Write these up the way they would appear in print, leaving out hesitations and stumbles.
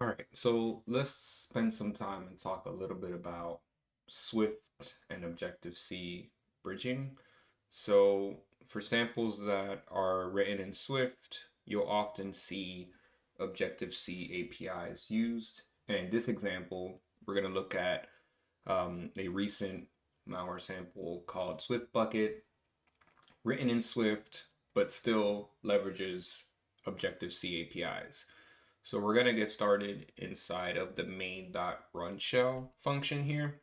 All right, so let's spend some time and talk a little bit about Swift and Objective-C bridging. So for samples that are written in Swift, you'll often see Objective-C APIs used. And in this example, we're going to look at a recent malware sample called Swiftbucket, written in Swift, but still leverages Objective-C APIs. So we're going to get started inside of the main.run shell function here.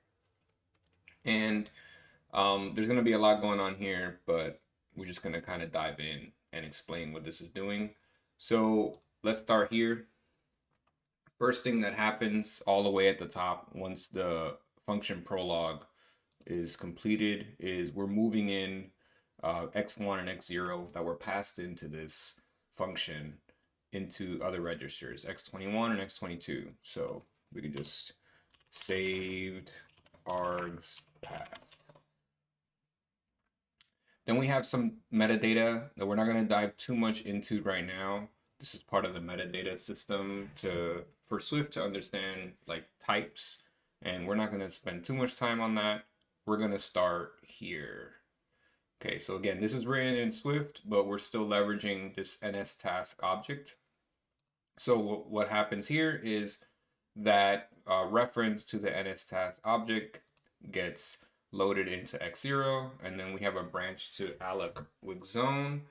And there's going to be a lot going on here, but we're just going to kind of dive in and explain what this is doing. So let's start here. First thing that happens all the way at the top once the function prologue is completed is we're moving in x1 and x0 that were passed into this function into other registers, x21 and x22. So we can just saved args path. Then we have some metadata that we're not going to dive too much into right now. This is part of the metadata system for Swift to understand like types, and we're not going to spend too much time on that. We're going to start here. Okay, so again, this is written in Swift, but we're still leveraging this NSTask object. So what happens here is that reference to the NSTask object gets loaded into X0, and then we have a branch to alloc with zone,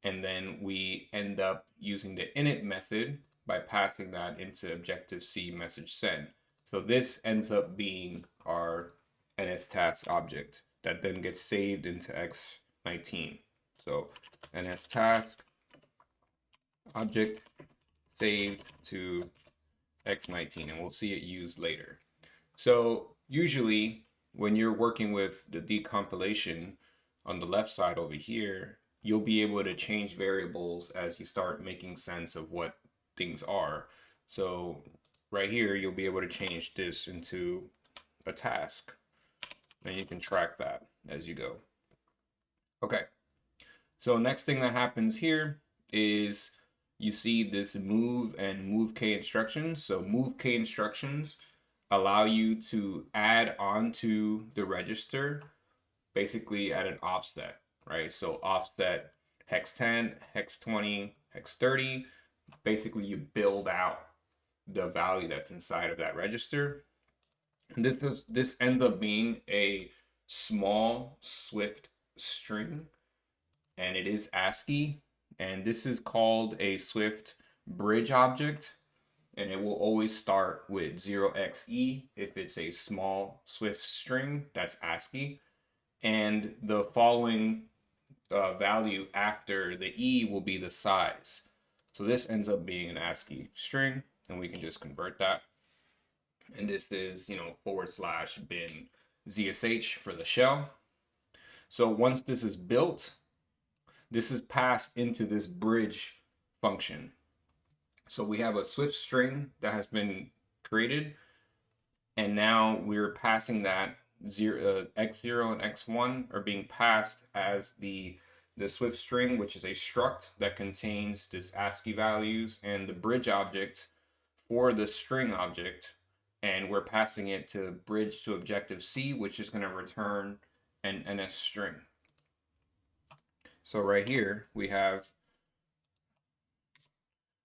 and then we end up using the init method by passing that into Objective-C message send. So this ends up being our NSTask object that then gets saved into X19. So NSTask object saved to X19, and we'll see it used later. So usually when you're working with the decompilation on the left side over here, you'll be able to change variables as you start making sense of what things are. So right here, you'll be able to change this into a task, and you can track that as you go. Okay, so next thing that happens here is you see this move and move k instructions. So move k instructions allow you to add onto the register basically at an offset, right? So offset hex 10, hex 20, hex 30. Basically, you build out the value that's inside of that register. And this ends up being a small Swift string, and it is ASCII, and this is called a Swift bridge object, and it will always start with 0xe if it's a small Swift string that's ASCII, and the following value after the e will be the size. So this ends up being an ASCII string, and we can just convert that. And this is, /bin ZSH for the shell. So once this is built, this is passed into this bridge function. So we have a Swift string that has been created, and now we're passing that x0 and x1 are being passed as the Swift string, which is a struct that contains this ASCII values, and the bridge object for the string object, and we're passing it to bridge to Objective-C, which is going to return an NS string. So right here we have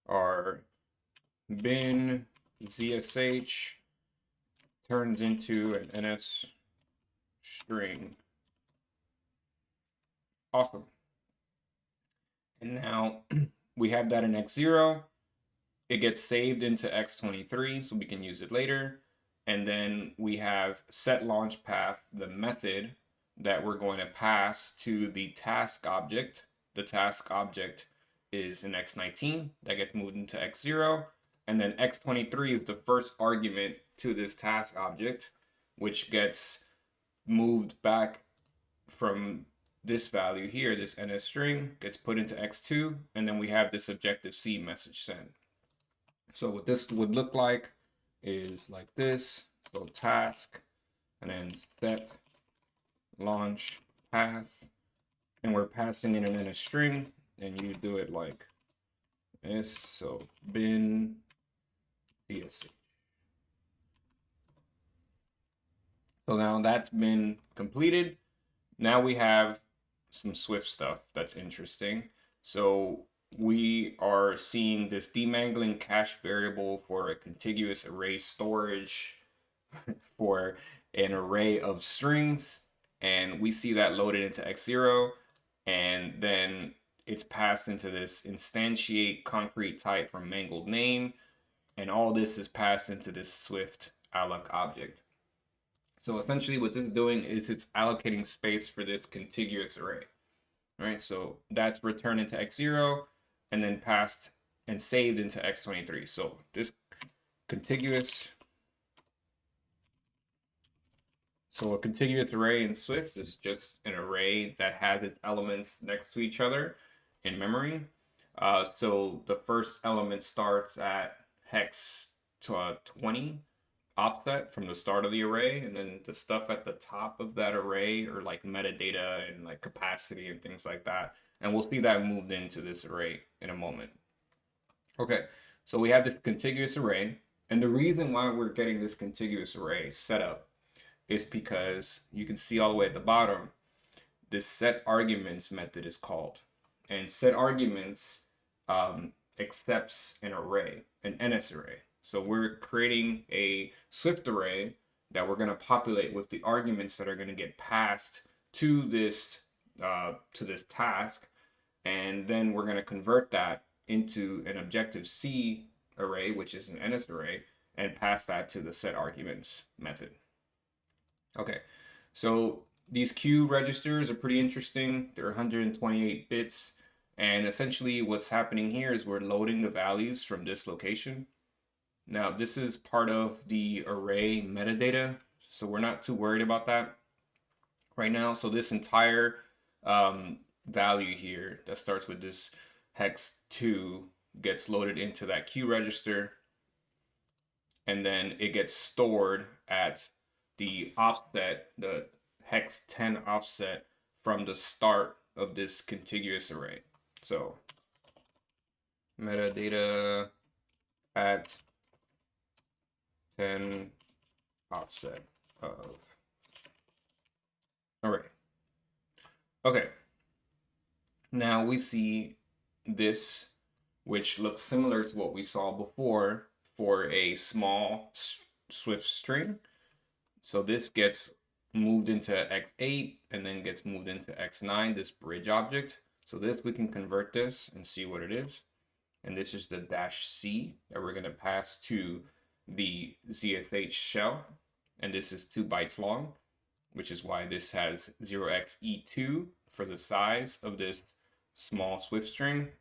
our bin ZSH turns into an NS string. Awesome. And now we have that in X0. It gets saved into X23, so we can use it later. And then we have set launch path, the method that we're going to pass to the task object. The task object is an X19 that gets moved into X0. And then X23 is the first argument to this task object, which gets moved back from this value here, this NS string, gets put into X2, and then we have this Objective-C message send. So what this would look like is like this. So task, and then set launch path, and we're passing in an NS string, and you do it like this. So bin DSH. So now that's been completed. Now we have some Swift stuff that's interesting. So we are seeing this demangling cache variable for a contiguous array storage for an array of strings. And we see that loaded into X0. And then it's passed into this instantiate concrete type from mangled name. And all this is passed into this Swift alloc object. So essentially what this is doing is it's allocating space for this contiguous array. All right, so that's returned into X0 and then passed and saved into X23. So this contiguous, so a contiguous array in Swift is just an array that has its elements next to each other in memory. So the first element starts at hex 20 offset from the start of the array, and then the stuff at the top of that array are like metadata and like capacity and things like that. And we'll see that moved into this array in a moment. Okay, so we have this contiguous array, and the reason why we're getting this contiguous array set up is because you can see all the way at the bottom, this set arguments method is called, and set arguments accepts an array, an NS array. So we're creating a Swift array that we're going to populate with the arguments that are going to get passed to this task, and then we're going to convert that into an Objective-C array, which is an NS array, and pass that to the set arguments method. Okay, so these Q registers are pretty interesting. They're 128 bits, and essentially what's happening here is we're loading the values from this location. Now, this is part of the array metadata, so we're not too worried about that right now. So this entire value here that starts with this hex 2 gets loaded into that Q register, and then it gets stored at the offset, the hex 10 offset from the start of this contiguous array. So metadata at 10 offset of array. Okay, now we see this, which looks similar to what we saw before for a small Swift string. So this gets moved into X8 and then gets moved into X9, this bridge object. So this, we can convert this and see what it is. And this is the -C that we're going to pass to the ZSH shell. And this is 2 bytes long, which is why this has 0xE2 for the size of this small Swift string.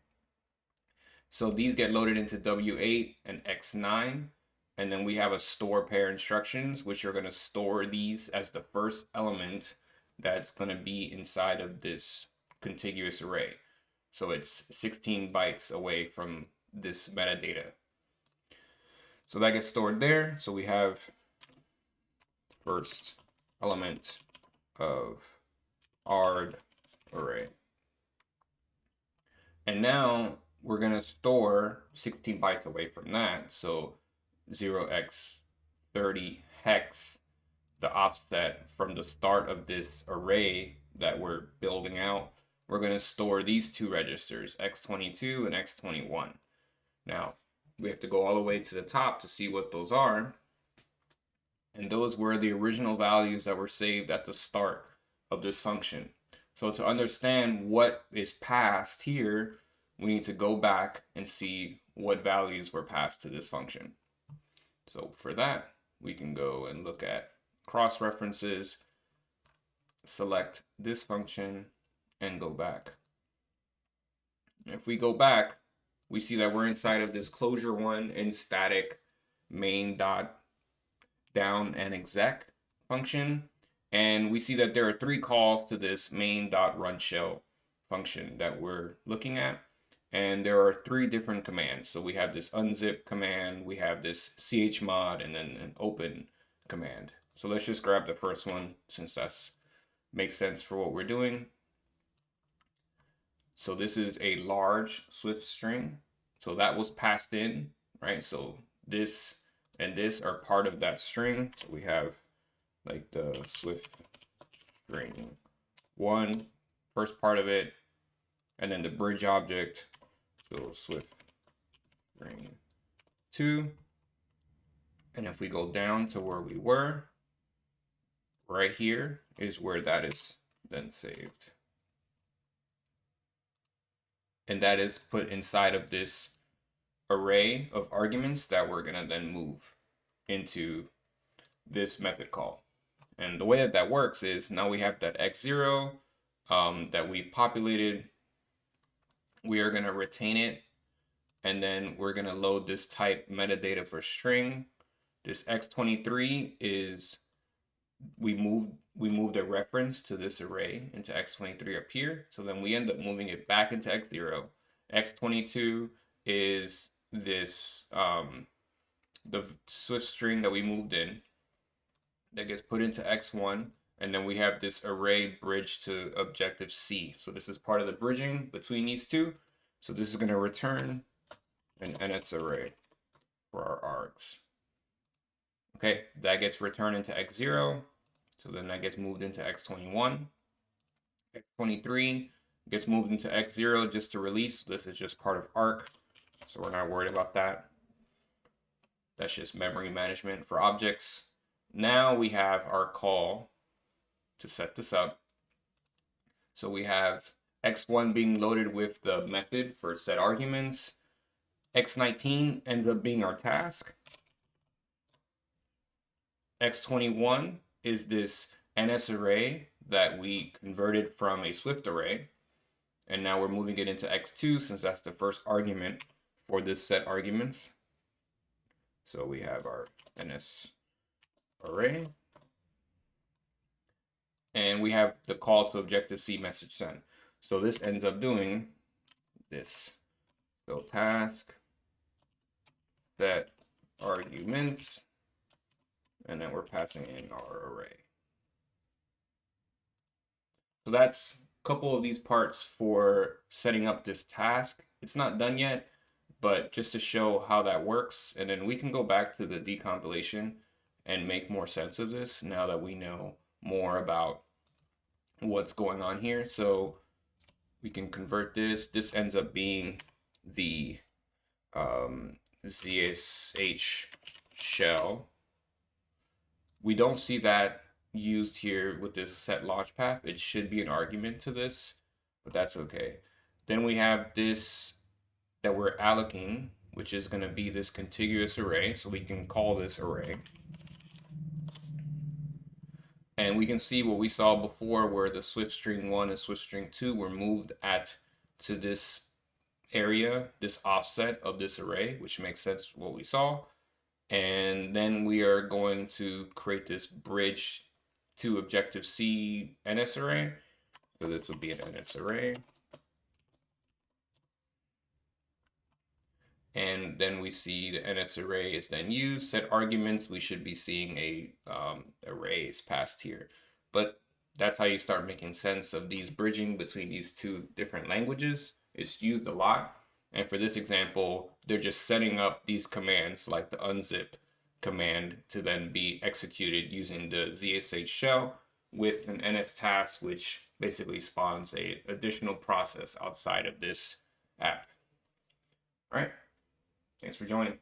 So these get loaded into W8 and X9. And then we have a store pair instructions, which are going to store these as the first element that's going to be inside of this contiguous array. So it's 16 bytes away from this metadata. So that gets stored there. So we have first element of ARD array. And now we're going to store 16 bytes away from that. So 0x30 hex, the offset from the start of this array that we're building out. We're going to store these two registers, x22 and x21. Now, we have to go all the way to the top to see what those are. And those were the original values that were saved at the start of this function. So to understand what is passed here, we need to go back and see what values were passed to this function. So for that, we can go and look at cross references, select this function, and go back. If we go back, we see that we're inside of this closure one in static main dot down and exec function. And we see that there are 3 calls to this main dot run shell function that we're looking at. And there are 3 different commands. So we have this unzip command, we have this chmod, and then an open command. So let's just grab the first one since that makes sense for what we're doing. So this is a large Swift string. So that was passed in, right? So this and this are part of that string. So we have like the Swift string 1, first part of it, and then the bridge object, so Swift string 2. And if we go down to where we were, right here is where that is then saved. And that is put inside of this array of arguments that we're gonna then move into this method call. And the way that that works is now we have that x0 that we've populated. We are gonna retain it, and then we're gonna load this type metadata for string. This x23 is we moved a reference to this array into x23 up here. So then we end up moving it back into x0. x22 is this the Swift string that we moved in that gets put into x1, and then we have this array bridge to objective C. So this is part of the bridging between these two. So this is going to return an NS array for our args. Okay, that gets returned into x0. So then that gets moved into x21. x23 gets moved into x0 just to release. This is just part of arc, so we're not worried about that. That's just memory management for objects. Now we have our call to set this up. So we have x1 being loaded with the method for set arguments. x19 ends up being our task. x21 is this NS array that we converted from a Swift array. And now we're moving it into x2 since that's the first argument for this set arguments. So we have our NS array. And we have the call to Objective-C message send. So this ends up doing this. So task set arguments, and then we're passing in our array. So that's a couple of these parts for setting up this task. It's not done yet, but just to show how that works, and then we can go back to the decompilation and make more sense of this now that we know more about what's going on here. So we can convert this. This ends up being the ZSH shell. We don't see that used here with this set launch path. It should be an argument to this, but that's okay. Then we have this that we're allocating, which is going to be this contiguous array. So we can call this array. And we can see what we saw before where the Swift string 1 and Swift string 2 were moved to this area, this offset of this array, which makes sense what we saw. And then we are going to create this bridge to Objective-C NS array. So this will be an NS array. And then we see the NS array is then used. Set arguments, we should be seeing a arrays passed here. But that's how you start making sense of these bridging between these two different languages. It's used a lot. And for this example, they're just setting up these commands like the unzip command to then be executed using the ZSH shell with an NSTask, which basically spawns an additional process outside of this app. All right. Thanks for joining.